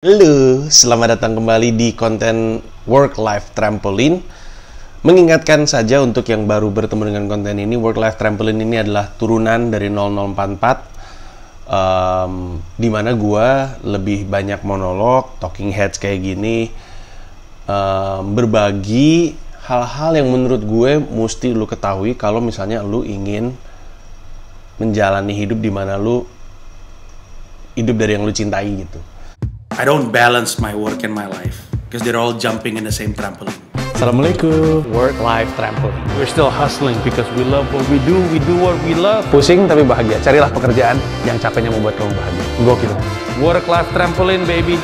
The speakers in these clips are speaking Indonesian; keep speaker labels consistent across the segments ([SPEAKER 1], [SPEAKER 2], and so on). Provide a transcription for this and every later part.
[SPEAKER 1] Halo, selamat datang kembali di konten Work Life Trampoline. Mengingatkan saja untuk yang baru bertemu dengan konten ini, Work Life Trampoline ini adalah turunan dari 0044, di mana gue lebih banyak monolog, talking heads kayak gini, berbagi hal-hal yang menurut gue mesti lu ketahui kalau misalnya lu ingin menjalani hidup di mana lu hidup dari yang lu cintai gitu.
[SPEAKER 2] I don't balance my work and my life because they're all jumping in the same trampoline.
[SPEAKER 1] Assalamualaikum. Work-life trampoline.
[SPEAKER 3] We're still hustling because we love what we do what we love.
[SPEAKER 1] Pusing tapi bahagia. Carilah pekerjaan yang capeknya membuat kamu bahagia. Gokil.
[SPEAKER 3] Work-life trampoline, baby.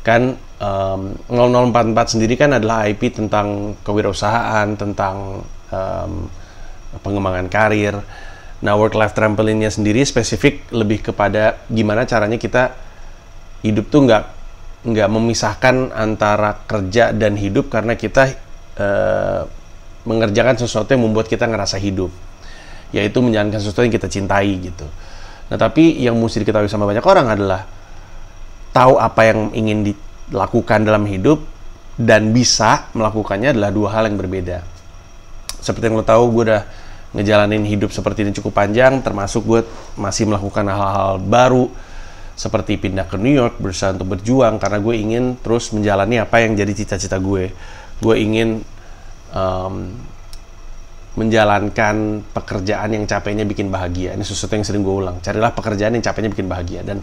[SPEAKER 1] Kan 0044 sendiri kan adalah IP tentang kewirausahaan, tentang pengembangan karir. Nah, work life trampoline-nya sendiri spesifik lebih kepada gimana caranya kita hidup tuh nggak memisahkan antara kerja dan hidup, karena kita mengerjakan sesuatu yang membuat kita ngerasa hidup, yaitu menjalankan sesuatu yang kita cintai gitu. Nah, tapi yang mesti diketahui sama banyak orang adalah tahu apa yang ingin dilakukan dalam hidup dan bisa melakukannya adalah dua hal yang berbeda. Seperti yang lo tahu, gue udah ngejalanin hidup seperti ini cukup panjang, termasuk gue masih melakukan hal-hal baru seperti pindah ke New York, berusaha untuk berjuang karena gue ingin terus menjalani apa yang jadi cita-cita gue. Gue ingin menjalankan pekerjaan yang capeknya bikin bahagia. Ini sesuatu yang sering gue ulang. Carilah pekerjaan yang capeknya bikin bahagia. Dan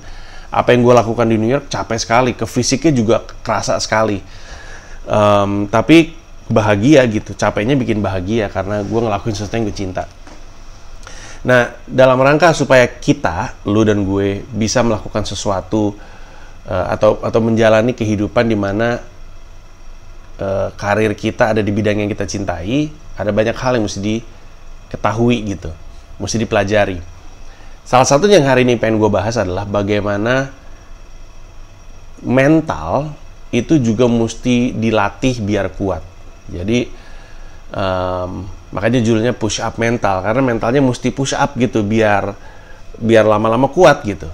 [SPEAKER 1] apa yang gue lakukan di New York capek sekali, ke fisiknya juga kerasa sekali. Tapi bahagia gitu, capeknya bikin bahagia karena gue ngelakuin sesuatu yang gue cinta. Nah, dalam rangka supaya kita, lu dan gue, bisa melakukan sesuatu atau menjalani kehidupan di mana karir kita ada di bidang yang kita cintai, ada banyak hal yang mesti diketahui gitu, mesti dipelajari. Salah satu yang hari ini pengen gue bahas adalah bagaimana mental itu juga mesti dilatih biar kuat. Jadi makanya judulnya push up mental, karena mentalnya mesti push up gitu biar lama-lama kuat gitu.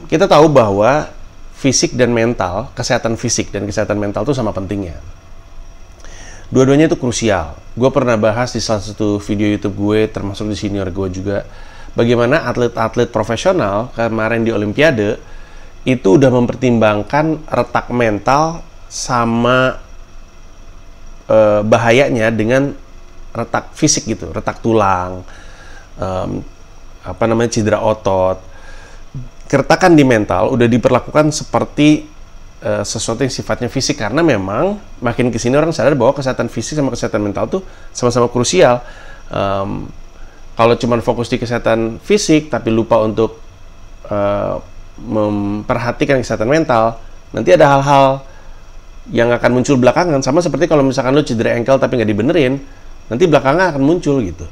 [SPEAKER 1] Kita tahu bahwa fisik dan mental, kesehatan fisik dan kesehatan mental itu sama pentingnya. Dua-duanya itu krusial. Gue pernah bahas di salah satu video YouTube gue, termasuk di senior gue juga, bagaimana atlet-atlet profesional kemarin di Olimpiade itu udah mempertimbangkan retak mental sama bahayanya dengan retak fisik gitu, retak tulang, cedera otot. Keretakan di mental udah diperlakukan seperti sesuatu yang sifatnya fisik, karena memang makin kesini orang sadar bahwa kesehatan fisik sama kesehatan mental tuh sama-sama krusial. Kalau cuma fokus di kesehatan fisik tapi lupa untuk memperhatikan kesehatan mental, nanti ada hal-hal yang akan muncul belakangan. Sama seperti kalau misalkan lu cedera ankle tapi nggak dibenerin, nanti belakangan akan muncul gitu.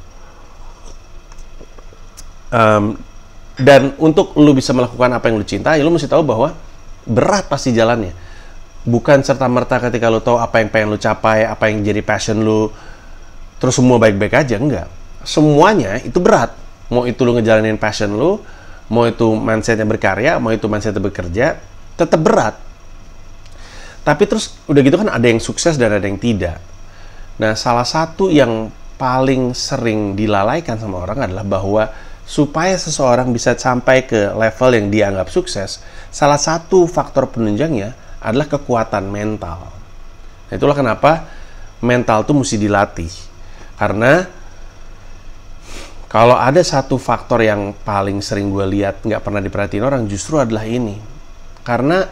[SPEAKER 1] Dan untuk lu bisa melakukan apa yang lu cintai, lu mesti tahu bahwa berat pasti jalannya. Bukan serta-merta ketika lu tahu apa yang pengen lu capai, apa yang jadi passion lu, terus semua baik-baik aja, enggak. Semuanya itu berat. Mau itu lu ngejalanin passion lu, mau itu mindsetnya berkarya, mau itu mindsetnya bekerja, tetap berat. Tapi terus udah gitu kan ada yang sukses dan ada yang tidak. Nah, salah satu yang paling sering dilalaikan sama orang adalah bahwa supaya seseorang bisa sampai ke level yang dianggap sukses, salah satu faktor penunjangnya adalah kekuatan mental. Nah, itulah kenapa mental tuh mesti dilatih. Karena kalau ada satu faktor yang paling sering gue lihat nggak pernah diperhatiin orang, justru adalah ini. Karena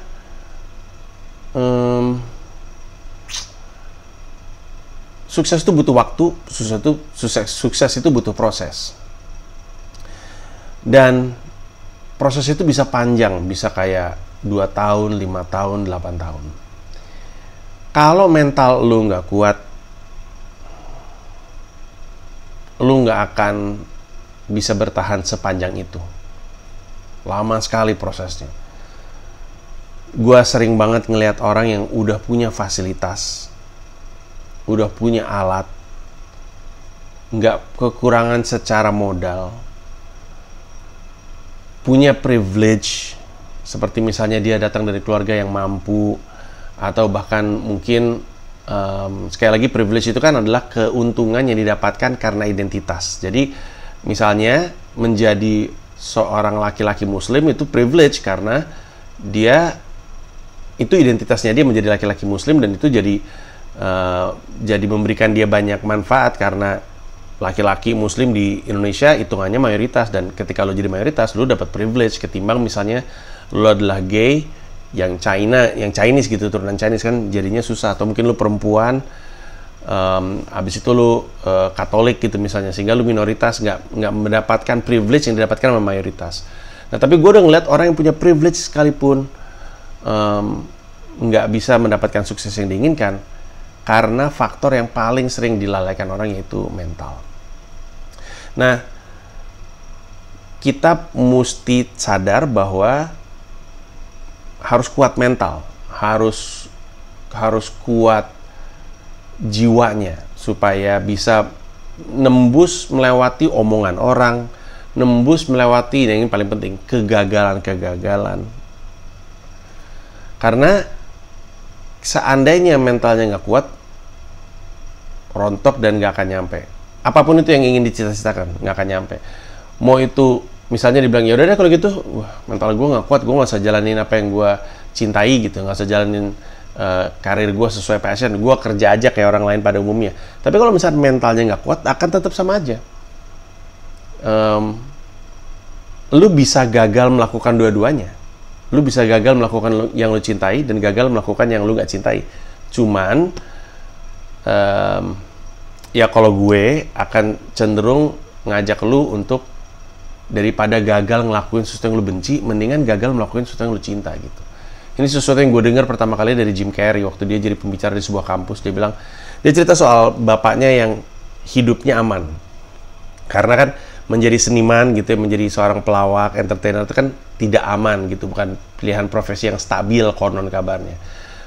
[SPEAKER 1] sukses itu butuh waktu, sukses itu butuh proses. Dan proses itu bisa panjang, bisa kayak 2 tahun, 5 tahun, 8 tahun. Kalau mental lu nggak kuat, lu nggak akan bisa bertahan sepanjang itu. lama sekali prosesnya. Gua sering banget ngelihat orang yang udah punya fasilitas, udah punya alat, nggak kekurangan secara modal, punya privilege, seperti misalnya dia datang dari keluarga yang mampu, atau bahkan mungkin sekali lagi privilege itu kan adalah keuntungan yang didapatkan karena identitas. Jadi misalnya menjadi seorang laki-laki muslim itu privilege karena dia itu identitasnya, dia menjadi laki-laki muslim, dan itu jadi memberikan dia banyak manfaat karena laki-laki muslim di Indonesia hitungannya mayoritas, dan ketika lo jadi mayoritas lo dapat privilege ketimbang misalnya lo adalah gay yang Chinese gitu, turunan Chinese kan jadinya susah, atau mungkin lu perempuan habis itu lu Katolik gitu misalnya, sehingga lu minoritas nggak mendapatkan privilege yang didapatkan sama mayoritas. Nah tapi gue udah ngeliat orang yang punya privilege sekalipun nggak bisa mendapatkan sukses yang diinginkan karena faktor yang paling sering dilalaikan orang, yaitu mental. Nah kita mesti sadar bahwa harus kuat mental, harus kuat jiwanya supaya bisa nembus melewati omongan orang, nembus melewati, yang ini paling penting, kegagalan. Karena seandainya mentalnya nggak kuat, rontok dan nggak akan nyampe. Apapun itu yang ingin dicita-citakan, nggak akan nyampe. Mau itu misalnya dibilang, ya udah deh kalau gitu, mental gue nggak kuat, gue nggak usah jalanin apa yang gue cintai gitu, nggak usah jalanin karir gue sesuai passion, gue kerja aja kayak orang lain pada umumnya. Tapi kalau misalnya mentalnya nggak kuat, akan tetap sama aja. Lu bisa gagal melakukan dua-duanya. Lu bisa gagal melakukan yang lu cintai dan gagal melakukan yang lu nggak cintai. Cuman ya kalau gue akan cenderung ngajak lu untuk daripada gagal ngelakuin sesuatu yang lu benci, mendingan gagal melakuin sesuatu yang lu cinta gitu. Ini sesuatu yang gue dengar pertama kali dari Jim Carrey waktu dia jadi pembicara di sebuah kampus. Dia bilang, dia cerita soal bapaknya yang hidupnya aman. Karena kan menjadi seniman gitu ya, menjadi seorang pelawak, entertainer itu kan tidak aman gitu, bukan pilihan profesi yang stabil konon kabarnya.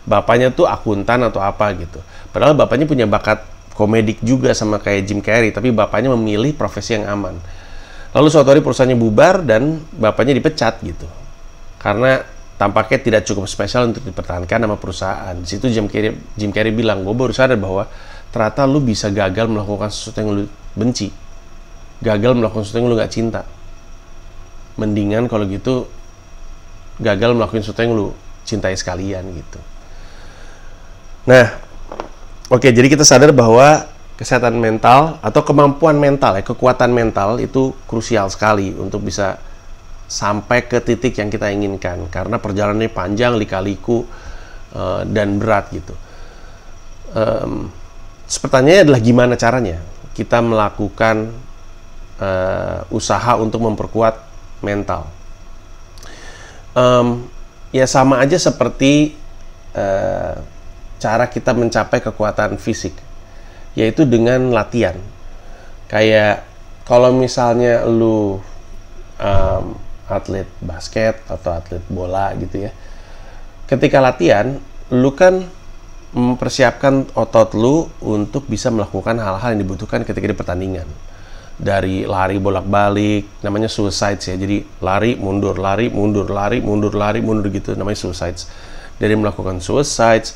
[SPEAKER 1] Bapaknya tuh akuntan atau apa gitu. Padahal bapaknya punya bakat komedik juga sama kayak Jim Carrey, tapi bapaknya memilih profesi yang aman. Lalu suatu hari perusahaannya bubar dan bapaknya dipecat gitu. Karena tampaknya tidak cukup spesial untuk dipertahankan sama perusahaan. Di situ Jim Carrey bilang, gue baru sadar bahwa ternyata lu bisa gagal melakukan sesuatu yang lu benci. Gagal melakukan sesuatu yang lu gak cinta. Mendingan kalau gitu gagal melakukan sesuatu yang lu cintai sekalian gitu. Nah, oke, jadi kita sadar bahwa kesehatan mental atau kemampuan mental, kekuatan mental itu krusial sekali untuk bisa sampai ke titik yang kita inginkan, karena perjalanannya panjang, lika-liku, dan berat gitu. Pertanyaannya adalah gimana caranya kita melakukan usaha untuk memperkuat mental. Ya sama aja seperti cara kita mencapai kekuatan fisik, yaitu dengan latihan. Kayak kalau misalnya lu atlet basket atau atlet bola gitu ya, ketika latihan lu kan mempersiapkan otot lu untuk bisa melakukan hal-hal yang dibutuhkan ketika di pertandingan. Dari lari bolak-balik, namanya suicides ya, jadi lari mundur gitu, namanya suicides. Dari melakukan suicides,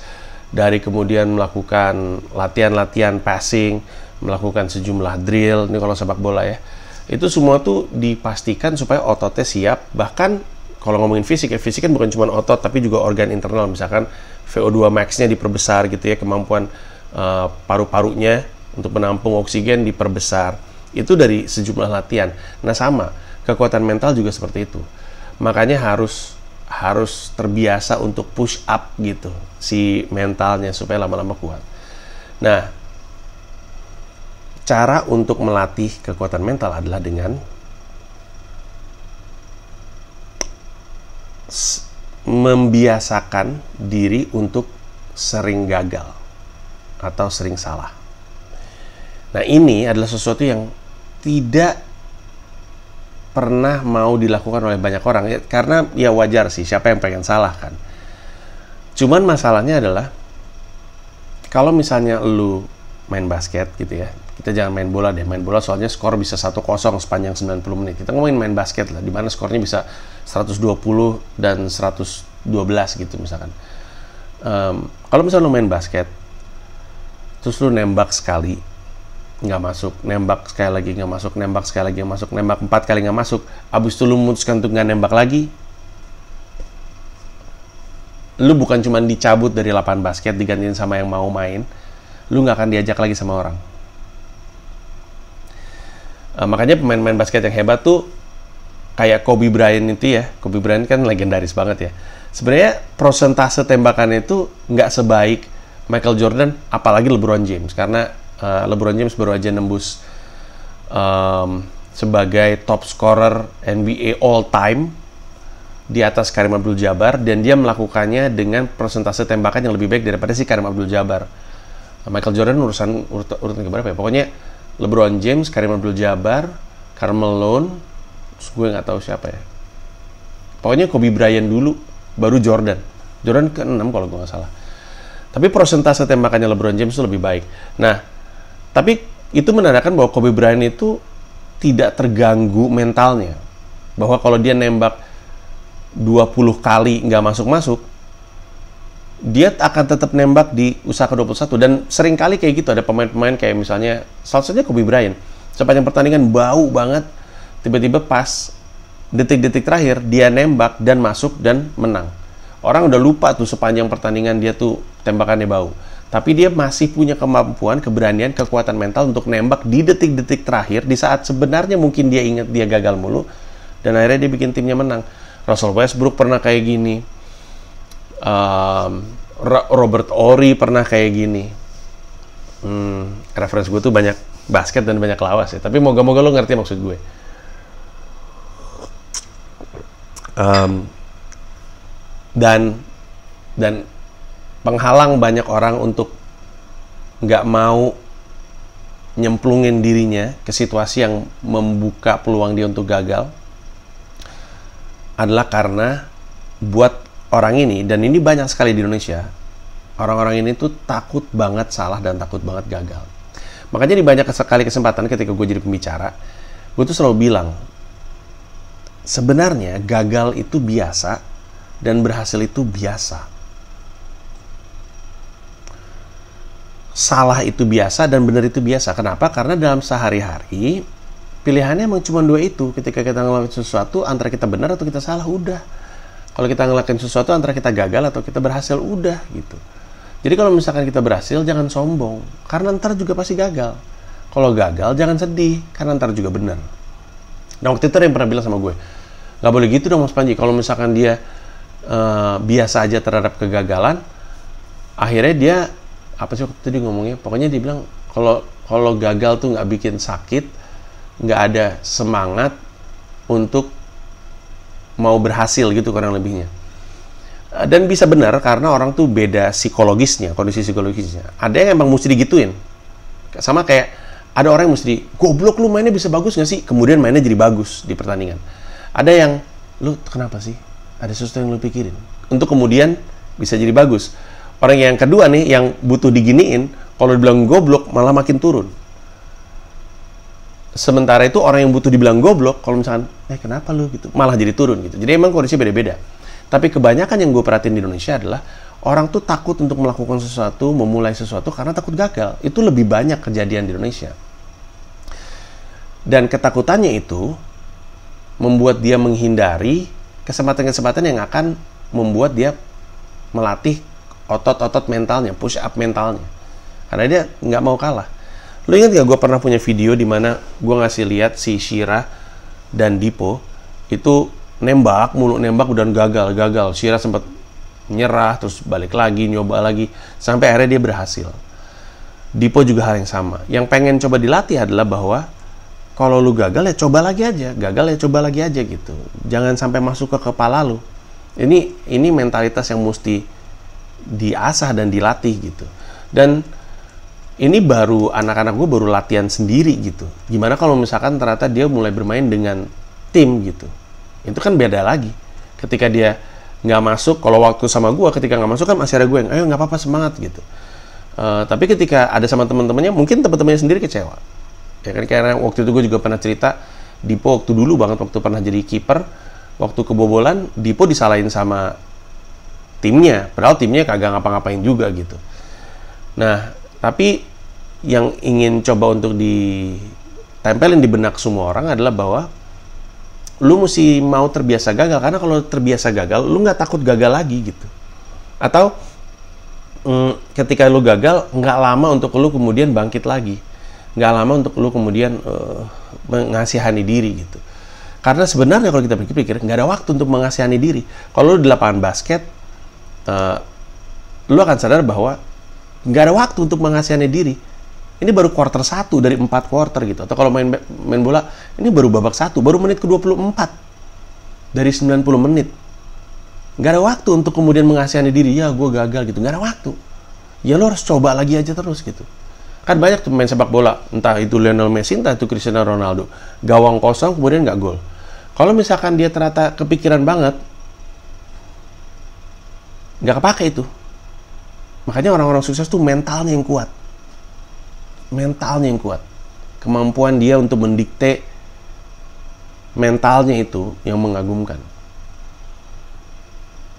[SPEAKER 1] dari kemudian melakukan latihan-latihan passing, melakukan sejumlah drill, ini kalau sepak bola ya, itu semua tuh dipastikan supaya ototnya siap. Bahkan kalau ngomongin fisik ya, fisik kan bukan cuma otot tapi juga organ internal, misalkan VO2 max-nya diperbesar gitu ya, kemampuan paru-parunya untuk menampung oksigen diperbesar. Itu dari sejumlah latihan. Nah sama, kekuatan mental juga seperti itu. Makanya harus terbiasa untuk push up gitu si mentalnya supaya lama-lama kuat. Nah, cara untuk melatih kekuatan mental adalah dengan membiasakan diri untuk sering gagal atau sering salah. Nah, ini adalah sesuatu yang tidak pernah mau dilakukan oleh banyak orang ya, karena ya wajar sih, siapa yang pengen salah kan. Cuman masalahnya adalah kalau misalnya lu main basket gitu ya, kita jangan main bola deh. Main bola soalnya skor bisa 1-0 sepanjang 90 menit. Kita ngomongin main basket lah, dimana skornya bisa 120 dan 112 gitu misalkan. Kalau misalnya lu main basket, terus lu nembak sekali nggak masuk, nembak sekali lagi nggak masuk, nembak sekali lagi nggak masuk, nembak 4 kali nggak masuk, abis itu lu memutuskan untuk nggak nembak lagi, lu bukan cuma dicabut dari lapangan basket, digantiin sama yang mau main, lu nggak akan diajak lagi sama orang. Makanya pemain-pemain basket yang hebat tuh kayak Kobe Bryant itu ya. Kobe Bryant kan legendaris banget ya. Sebenarnya prosentase tembakannya itu nggak sebaik Michael Jordan, apalagi LeBron James. Karena LeBron James baru aja nembus sebagai top scorer NBA all time di atas Kareem Abdul-Jabbar, dan dia melakukannya dengan persentase tembakan yang lebih baik daripada si Kareem Abdul-Jabbar. Michael Jordan urutan keberapa ya? Pokoknya LeBron James, Kareem Abdul-Jabbar, Carmelo, terus gue nggak tahu siapa ya. Pokoknya Kobe Bryant dulu, baru Jordan. Jordan ke-6 kalau gue nggak salah. Tapi persentase tembakannya LeBron James itu lebih baik. Nah, tapi itu menandakan bahwa Kobe Bryant itu tidak terganggu mentalnya. Bahwa kalau dia nembak 20 kali nggak masuk-masuk, dia akan tetap nembak di usaha ke-21. Dan sering kali kayak gitu, ada pemain-pemain kayak misalnya salah satunya Kobe Bryant, sepanjang pertandingan bau banget, tiba-tiba pas detik-detik terakhir dia nembak dan masuk dan menang. Orang udah lupa tuh sepanjang pertandingan dia tuh tembakannya bau, tapi dia masih punya kemampuan, keberanian, kekuatan mental untuk nembak di detik-detik terakhir, di saat sebenarnya mungkin dia ingat dia gagal mulu, dan akhirnya dia bikin timnya menang. Russell Westbrook pernah kayak gini, Robert Horry pernah kayak gini. Referensi gue tuh banyak basket dan banyak lawas ya, tapi moga-moga lo ngerti maksud gue. Dan penghalang banyak orang untuk nggak mau nyemplungin dirinya ke situasi yang membuka peluang dia untuk gagal adalah karena buat orang ini, dan ini banyak sekali di Indonesia, orang-orang ini tuh takut banget salah dan takut banget gagal. Makanya di banyak sekali kesempatan ketika gue jadi pembicara, gue tuh selalu bilang, sebenarnya gagal itu biasa dan berhasil itu biasa. Salah itu biasa dan benar itu biasa. Kenapa? Karena dalam sehari-hari pilihannya emang cuma 2 itu. Ketika kita ngelakuin sesuatu, antara kita benar atau kita salah, udah. Kalau kita ngelakuin sesuatu, antara kita gagal atau kita berhasil, udah gitu. Jadi kalau misalkan kita berhasil, jangan sombong, karena ntar juga pasti gagal. Kalau gagal, jangan sedih, karena ntar juga benar. Nah, waktu itu ada yang pernah bilang sama gue, nggak boleh gitu dong Mas Panji. Kalau misalkan dia biasa aja terhadap kegagalan, akhirnya dia, apa sih waktu itu dia ngomongnya, pokoknya dia bilang, kalau gagal tuh nggak bikin sakit, nggak ada semangat untuk mau berhasil gitu kurang lebihnya. Dan bisa benar karena orang tuh beda psikologisnya, kondisi psikologisnya. Ada yang emang mesti digituin. Sama kayak ada orang yang mesti, goblok lu mainnya bisa bagus nggak sih? Kemudian mainnya jadi bagus di pertandingan. Ada yang, lu kenapa sih? Ada sesuatu yang lu pikirin. Untuk kemudian bisa jadi bagus. Orang yang kedua nih, yang butuh diginiin, kalau dibilang goblok malah makin turun. Sementara itu orang yang butuh dibilang goblok, kalau misalkan, kenapa lu gitu, malah jadi turun gitu. Jadi emang kondisi beda-beda. Tapi kebanyakan yang gue perhatiin di Indonesia adalah orang tuh takut untuk melakukan sesuatu, memulai sesuatu karena takut gagal. Itu lebih banyak kejadian di Indonesia. Dan ketakutannya itu membuat dia menghindari kesempatan-kesempatan yang akan membuat dia melatih otot-otot mentalnya, push up mentalnya. Karena dia nggak mau kalah. Lu ingat gak gue pernah punya video di mana gue ngasih lihat si Shira dan Dipo itu nembak mulu, nembak dan gagal. Shira sempat nyerah, terus balik lagi, nyoba lagi, sampai akhirnya dia berhasil. Dipo juga hal yang sama. Yang pengen coba dilatih adalah bahwa kalau lu gagal ya coba lagi aja, gagal ya coba lagi aja gitu. Jangan sampai masuk ke kepala lu. Ini mentalitas yang mesti diasah dan dilatih gitu. Dan ini baru anak-anak gue baru latihan sendiri gitu. Gimana kalau misalkan ternyata dia mulai bermain dengan tim gitu. Itu kan beda lagi. Ketika dia nggak masuk, kalau waktu sama gue ketika nggak masuk kan masih ada gue yang, ayo nggak apa-apa, semangat gitu. Tapi ketika ada sama teman-temannya, mungkin teman-temannya sendiri kecewa. Ya kan, karena waktu itu gue juga pernah cerita, Dipo waktu dulu banget, waktu pernah jadi kiper, waktu kebobolan, Dipo disalahin sama timnya, padahal timnya kagak ngapa-ngapain juga gitu. Nah, tapi yang ingin coba untuk ditempelin di benak semua orang adalah bahwa lu mesti mau terbiasa gagal, karena kalau terbiasa gagal, lu nggak takut gagal lagi gitu. Atau ketika lu gagal, nggak lama untuk lu kemudian bangkit lagi, nggak lama untuk lu kemudian mengasihani diri gitu. Karena sebenarnya kalau kita pikir-pikir, nggak ada waktu untuk mengasihani diri. Kalau lu di lapangan basket, lu akan sadar bahwa nggak ada waktu untuk mengasihani diri. Ini baru quarter 1 dari 4 quarter gitu. Atau kalau main bola, ini baru babak 1, baru menit ke-24 dari 90 menit. Nggak ada waktu untuk kemudian mengasihani diri, ya gue gagal gitu. Nggak ada waktu. Ya lo harus coba lagi aja terus gitu. Kan banyak tuh main sepak bola, entah itu Lionel Messi, entah itu Cristiano Ronaldo. Gawang kosong kemudian nggak gol. Kalau misalkan dia ternyata kepikiran banget, nggak kepake itu. Makanya orang-orang sukses tuh mentalnya yang kuat. Mentalnya yang kuat. Kemampuan dia untuk mendikte mentalnya itu yang mengagumkan.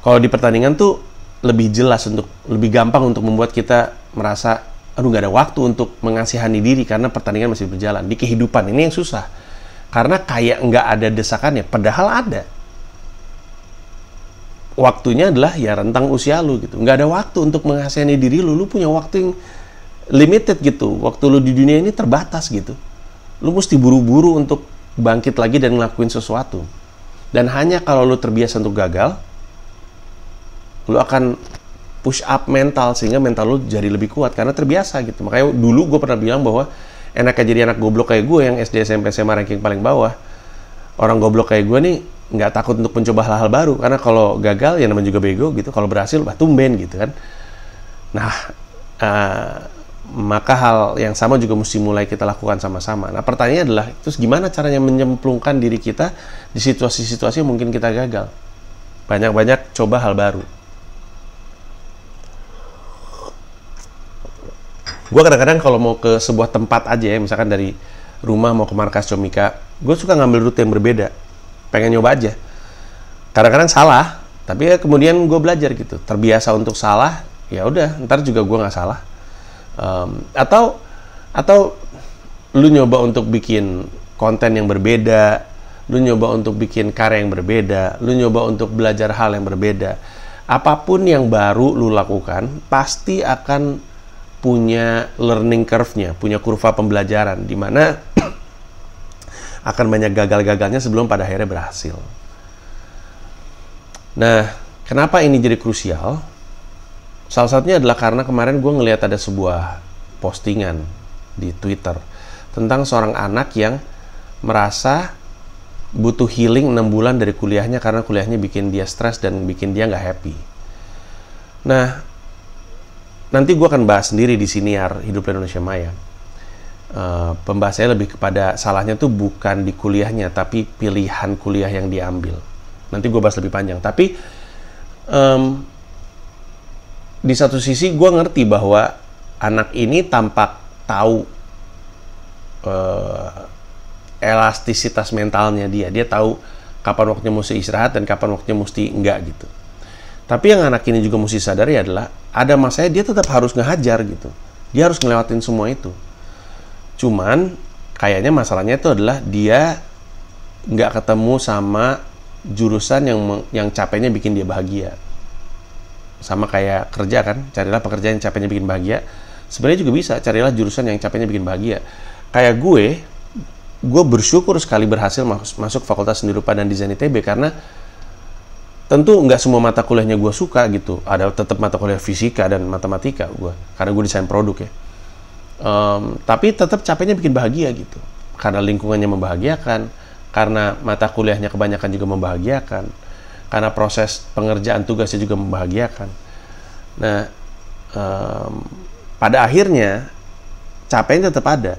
[SPEAKER 1] Kalau di pertandingan tuh lebih jelas, lebih gampang untuk membuat kita merasa, aduh nggak ada waktu untuk mengasihani diri karena pertandingan masih berjalan. Di kehidupan ini yang susah. Karena kayak nggak ada desakannya, padahal ada. Waktunya adalah ya rentang usia lu gitu. Nggak ada waktu untuk mengasihani diri lu. Lu punya waktu yang limited gitu. Waktu lu di dunia ini terbatas gitu. Lu mesti buru-buru untuk bangkit lagi dan ngelakuin sesuatu. Dan hanya kalau lu terbiasa untuk gagal, lu akan push up mental sehingga mental lu jadi lebih kuat karena terbiasa gitu. Makanya dulu gue pernah bilang bahwa enaknya jadi anak goblok kayak gue yang SD, SMP, SMA ranking paling bawah. Orang goblok kayak gue nih nggak takut untuk mencoba hal-hal baru karena kalau gagal ya namanya juga bego gitu. Kalau berhasil tumben gitu kan. Nah, maka hal yang sama juga mesti mulai kita lakukan sama-sama. Nah, pertanyaannya adalah terus gimana caranya menyemplungkan diri kita di situasi-situasi yang mungkin kita gagal. Banyak-banyak coba hal baru. Gue kadang-kadang kalau mau ke sebuah tempat aja ya, misalkan dari rumah mau ke markas Comika, gue suka ngambil rute yang berbeda, pengen nyoba aja. Kadang-kadang salah, tapi ya kemudian gue belajar gitu, terbiasa untuk salah, ya udah, ntar juga gue nggak salah. Atau lu nyoba untuk bikin konten yang berbeda, lu nyoba untuk bikin karya yang berbeda, lu nyoba untuk belajar hal yang berbeda. Apapun yang baru lu lakukan, pasti akan punya learning curve-nya, punya kurva pembelajaran, di mana akan banyak gagal-gagalnya sebelum pada akhirnya berhasil. Nah, kenapa ini jadi krusial? Salah satunya adalah karena kemarin gue ngelihat ada sebuah postingan di Twitter tentang seorang anak yang merasa butuh healing 6 bulan dari kuliahnya karena kuliahnya bikin dia stres dan bikin dia nggak happy. Nah, nanti gue akan bahas sendiri di Siniar Hidup Indonesia Maya. Pembahasannya lebih kepada salahnya tuh bukan di kuliahnya, tapi pilihan kuliah yang diambil. Nanti gue bahas lebih panjang. Tapi di satu sisi gue ngerti bahwa anak ini tampak tahu elastisitas mentalnya dia. Dia tahu kapan waktunya mesti istirahat dan kapan waktunya mesti enggak gitu. Tapi yang anak ini juga mesti sadari adalah ada masanya dia tetap harus ngehajar gitu. Dia harus ngelewatin semua itu. Cuman kayaknya masalahnya itu adalah dia nggak ketemu sama jurusan yang capeknya bikin dia bahagia. Sama kayak kerja kan, carilah pekerjaan yang capeknya bikin bahagia. Sebenarnya juga bisa, carilah jurusan yang capeknya bikin bahagia. Kayak gue bersyukur sekali berhasil masuk Fakultas Seni Rupa dan Desain ITB karena tentu nggak semua mata kuliahnya gue suka gitu. Ada tetap mata kuliah fisika dan matematika gue, karena gue desain produk ya. Tapi tetap capeknya bikin bahagia gitu. Karena lingkungannya membahagiakan, karena mata kuliahnya kebanyakan juga membahagiakan, karena proses pengerjaan tugasnya juga membahagiakan. Nah, pada akhirnya capeknya tetap ada.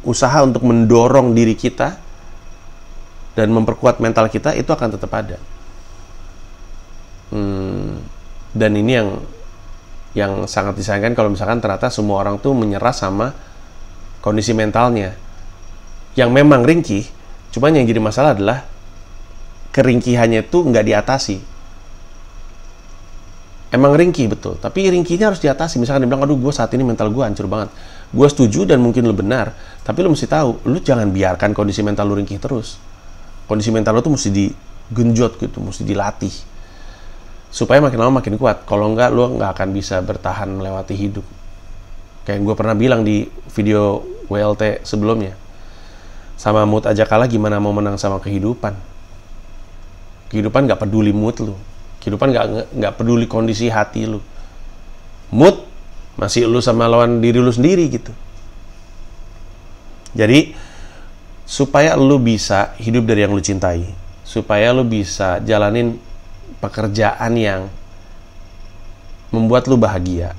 [SPEAKER 1] Usaha untuk mendorong diri kita dan memperkuat mental kita, itu akan tetap ada. Dan ini yang sangat disayangkan kalau misalkan ternyata semua orang tuh menyerah sama kondisi mentalnya yang memang ringkih. Cuman yang jadi masalah adalah keringkihannya itu nggak diatasi. Emang ringkih betul, tapi ringkihnya harus diatasi. Misalkan dia bilang, aduh gue saat ini mental gue hancur banget. Gue setuju dan mungkin lu benar, tapi lu mesti tahu, lu jangan biarkan kondisi mental lu ringkih terus. Kondisi mental lu tuh mesti digenjot gitu, mesti dilatih. Supaya makin lama makin kuat. Kalau enggak, lu nggak akan bisa bertahan melewati hidup. Kayak gue pernah bilang di video WLT sebelumnya. Sama mood aja kalah, gimana mau menang sama kehidupan? Kehidupan nggak peduli mood lu. Kehidupan nggak peduli kondisi hati lu. Mood masih lu sama lawan diri lu sendiri gitu. Jadi supaya lu bisa hidup dari yang lu cintai, supaya lu bisa jalanin pekerjaan yang membuat lu bahagia,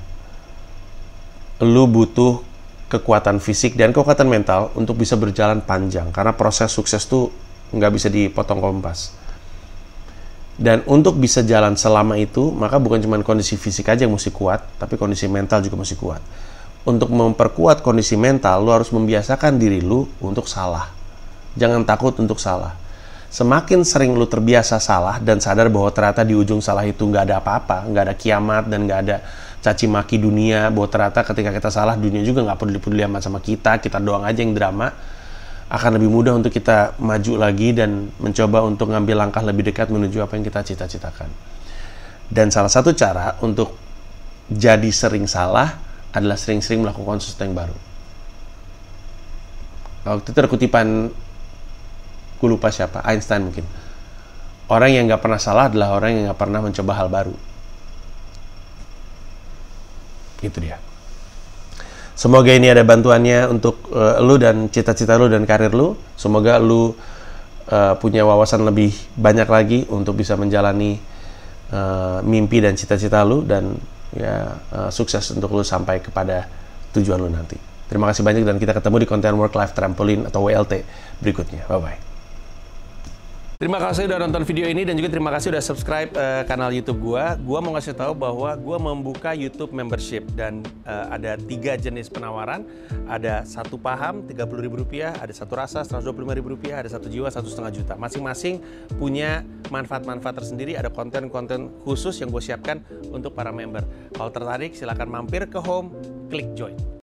[SPEAKER 1] lu butuh kekuatan fisik dan kekuatan mental untuk bisa berjalan panjang. Karena proses sukses tuh nggak bisa dipotong kompas. Dan untuk bisa jalan selama itu, maka bukan cuma kondisi fisik aja yang mesti kuat, tapi kondisi mental juga mesti kuat. Untuk memperkuat kondisi mental, lu harus membiasakan diri lu untuk salah. Jangan takut untuk salah. Semakin sering lu terbiasa salah dan sadar bahwa ternyata di ujung salah itu nggak ada apa-apa, nggak ada kiamat dan nggak ada caci maki dunia, bahwa ternyata ketika kita salah, dunia juga nggak peduli-peduli amat sama kita doang aja yang drama, akan lebih mudah untuk kita maju lagi dan mencoba untuk ngambil langkah lebih dekat menuju apa yang kita cita-citakan. Dan salah satu cara untuk jadi sering salah adalah sering-sering melakukan sesuatu yang baru. Waktu itu ada kutipan, gue lupa siapa, Einstein mungkin. Orang yang nggak pernah salah adalah orang yang nggak pernah mencoba hal baru. Itu dia. Semoga ini ada bantuannya untuk lu dan cita-cita lu dan karir lu. Semoga lu punya wawasan lebih banyak lagi untuk bisa menjalani mimpi dan cita-cita lu, dan ya sukses untuk lu sampai kepada tujuan lu nanti. Terima kasih banyak dan kita ketemu di konten Work Life Trampoline atau WLT berikutnya. Bye-bye. Terima kasih udah nonton video ini dan juga terima kasih udah subscribe kanal YouTube gua. Gua mau ngasih tahu bahwa gua membuka YouTube membership dan ada 3 jenis penawaran. Ada 1 paham Rp30.000, ada 1 rasa Rp125.000, ada 1 jiwa Rp1,5 juta. Masing-masing punya manfaat-manfaat tersendiri. Ada konten-konten khusus yang gue siapkan untuk para member. Kalau tertarik silahkan mampir ke home, klik join.